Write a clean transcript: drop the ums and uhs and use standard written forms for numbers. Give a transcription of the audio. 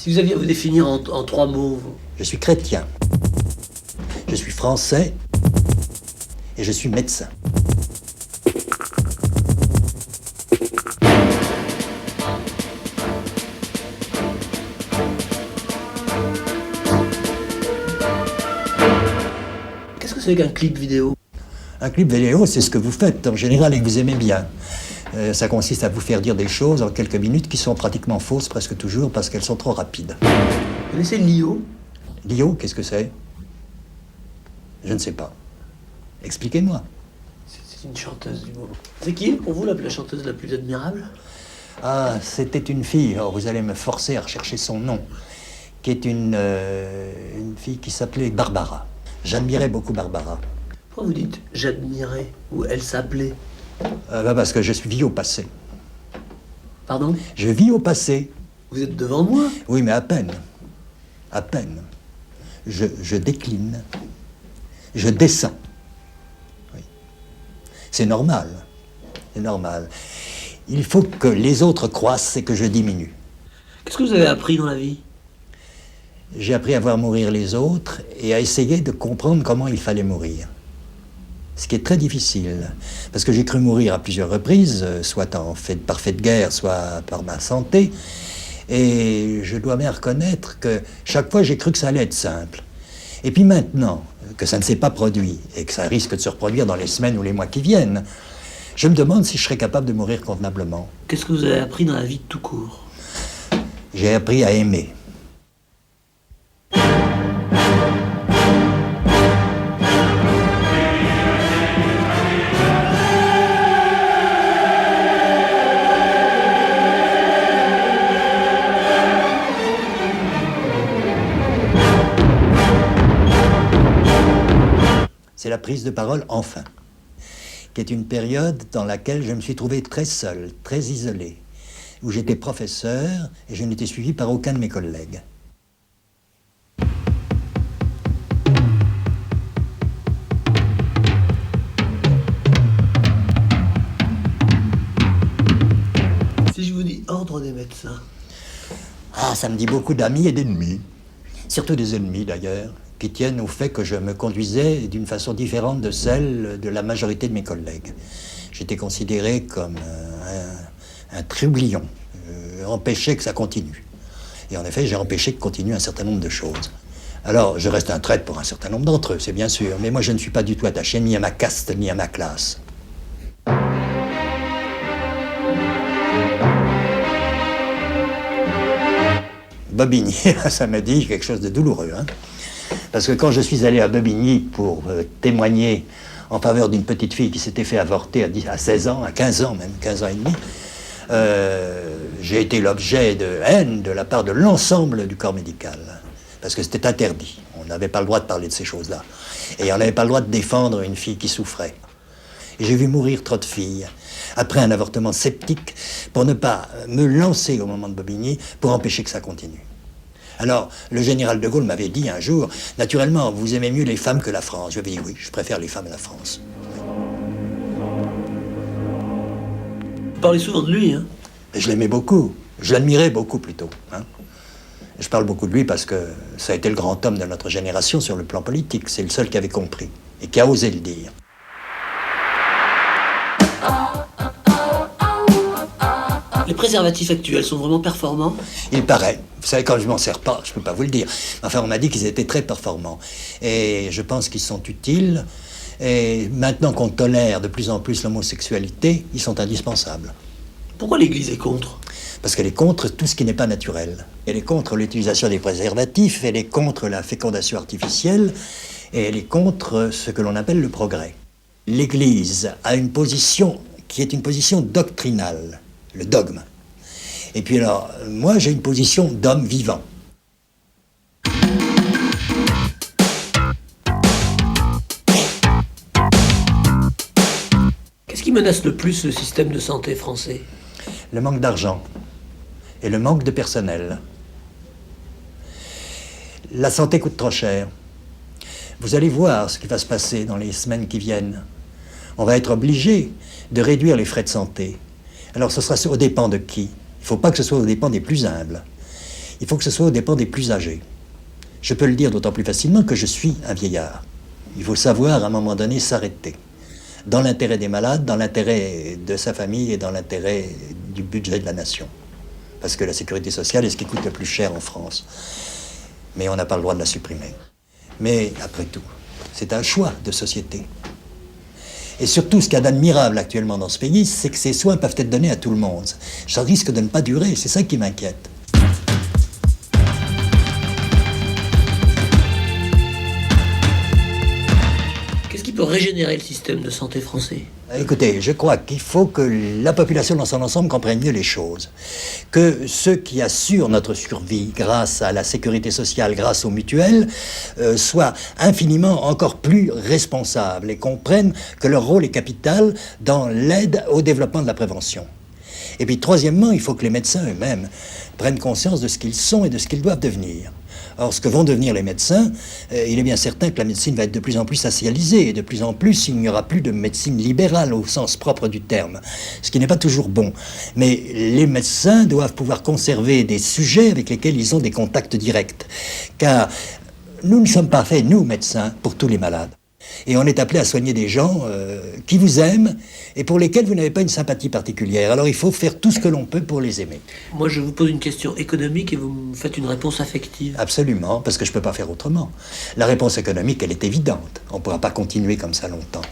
Si vous aviez à vous définir en trois mots, Je suis chrétien, je suis français et je suis médecin. qu'est-ce que c'est qu'un clip vidéo? Un clip vidéo, c'est ce que vous faites en général et que vous aimez bien. Ça consiste à vous faire dire des choses en quelques minutes qui sont pratiquement fausses presque toujours parce qu'elles sont trop rapides. Vous connaissez Lio? Lio, qu'est-ce que c'est? Je ne sais pas. Expliquez-moi. C'est une chanteuse du moment. C'est qui, pour vous, la chanteuse la plus admirable? Ah, c'était une fille, oh, vous allez me forcer à rechercher son nom, qui est une fille qui s'appelait Barbara. J'admirais beaucoup Barbara. Pourquoi vous dites « j'admirais » ou « elle s'appelait » ? Parce que je vis au passé. Pardon? Je vis au passé. Vous êtes devant moi? Oui, mais à peine. À peine. Je décline. Je descends. Oui. C'est normal. C'est normal. Il faut que les autres croissent et que je diminue. Qu'est-ce que vous avez appris dans la vie? J'ai appris à voir mourir les autres et à essayer de comprendre comment il fallait mourir. Ce qui est très difficile, parce que j'ai cru mourir à plusieurs reprises, soit par fait de guerre, soit par ma santé, et je dois bien reconnaître que chaque fois j'ai cru que ça allait être simple. Et puis maintenant, que ça ne s'est pas produit, et que ça risque de se reproduire dans les semaines ou les mois qui viennent, je me demande si je serais capable de mourir convenablement. Qu'est-ce que vous avez appris dans la vie tout court? J'ai appris à aimer. C'est la prise de parole, enfin, qui est une période dans laquelle je me suis trouvé très seul, très isolé, où j'étais professeur et je n'étais suivi par aucun de mes collègues. Si je vous dis ordre des médecins. Ah, ça me dit beaucoup d'amis et d'ennemis. Surtout des ennemis, d'ailleurs, qui tiennent au fait que je me conduisais d'une façon différente de celle de la majorité de mes collègues. J'étais considéré comme un troublion, empêché que ça continue. Et en effet, j'ai empêché que continue un certain nombre de choses. Alors, je reste un traître pour un certain nombre d'entre eux, c'est bien sûr, mais moi je ne suis pas du tout attaché ni à ma caste, ni à ma classe. Bobigny, ça me dit quelque chose de douloureux, hein. Parce que quand je suis allé à Bobigny pour témoigner en faveur d'une petite fille qui s'était fait avorter à 16 ans, à 15 ans même, 15 ans et demi, j'ai été l'objet de haine de la part de l'ensemble du corps médical. Parce que c'était interdit. On n'avait pas le droit de parler de ces choses-là. Et on n'avait pas le droit de défendre une fille qui souffrait. Et j'ai vu mourir trop de filles, après un avortement sceptique, pour ne pas me lancer au moment de Bobigny, pour empêcher que ça continue. Alors, le général de Gaulle m'avait dit un jour, « Naturellement, vous aimez mieux les femmes que la France. » Je lui ai dit, « Oui, je préfère les femmes à la France. » Vous parlez souvent de lui, hein? Et je l'aimais beaucoup. Je l'admirais beaucoup, plutôt. Hein. Je parle beaucoup de lui parce que ça a été le grand homme de notre génération sur le plan politique. C'est le seul qui avait compris et qui a osé le dire. Les préservatifs actuels sont vraiment performants? Il paraît. Vous savez, quand je m'en sers pas, je peux pas vous le dire. Enfin, on m'a dit qu'ils étaient très performants. Et je pense qu'ils sont utiles. Et maintenant qu'on tolère de plus en plus l'homosexualité, ils sont indispensables. Pourquoi l'Église est contre? Parce qu'elle est contre tout ce qui n'est pas naturel. Elle est contre l'utilisation des préservatifs, elle est contre la fécondation artificielle, et elle est contre ce que l'on appelle le progrès. L'Église a une position qui est une position doctrinale, le dogme. Et puis alors, moi j'ai une position d'homme vivant. Qu'est-ce qui menace le plus le système de santé français? Le manque d'argent et le manque de personnel. La santé coûte trop cher. Vous allez voir ce qui va se passer dans les semaines qui viennent. On va être obligé de réduire les frais de santé. Alors ce sera aux dépens de qui? Il ne faut pas que ce soit aux dépens des plus humbles. il faut que ce soit aux dépens des plus âgés. Je peux le dire d'autant plus facilement que je suis un vieillard. Il faut savoir, à un moment donné, s'arrêter. Dans l'intérêt des malades, dans l'intérêt de sa famille et dans l'intérêt du budget de la nation. Parce que la sécurité sociale est ce qui coûte le plus cher en France. Mais on n'a pas le droit de la supprimer. Mais après tout, c'est un choix de société. Et surtout, ce qu'il y a d'admirable actuellement dans ce pays, c'est que ces soins peuvent être donnés à tout le monde. Ça risque de ne pas durer, c'est ça qui m'inquiète. Qu'est-ce qui peut régénérer le système de santé français? Écoutez, je crois qu'il faut que la population dans son ensemble comprenne mieux les choses. Que ceux qui assurent notre survie grâce à la sécurité sociale, grâce aux mutuelles, soient infiniment encore plus responsables et comprennent que leur rôle est capital dans l'aide au développement de la prévention. Et puis troisièmement, il faut que les médecins eux-mêmes prennent conscience de ce qu'ils sont et de ce qu'ils doivent devenir. Or, ce que vont devenir les médecins, il est bien certain que la médecine va être de plus en plus socialisée, et de plus en plus, il n'y aura plus de médecine libérale au sens propre du terme, ce qui n'est pas toujours bon. Mais les médecins doivent pouvoir conserver des sujets avec lesquels ils ont des contacts directs, car nous ne sommes pas faits, nous, médecins, pour tous les malades. Et on est appelé à soigner des gens qui vous aiment et pour lesquels vous n'avez pas une sympathie particulière. Alors il faut faire tout ce que l'on peut pour les aimer. Moi, je vous pose une question économique et vous me faites une réponse affective. Absolument, parce que je ne peux pas faire autrement. La réponse économique, elle est évidente. On ne pourra pas continuer comme ça longtemps.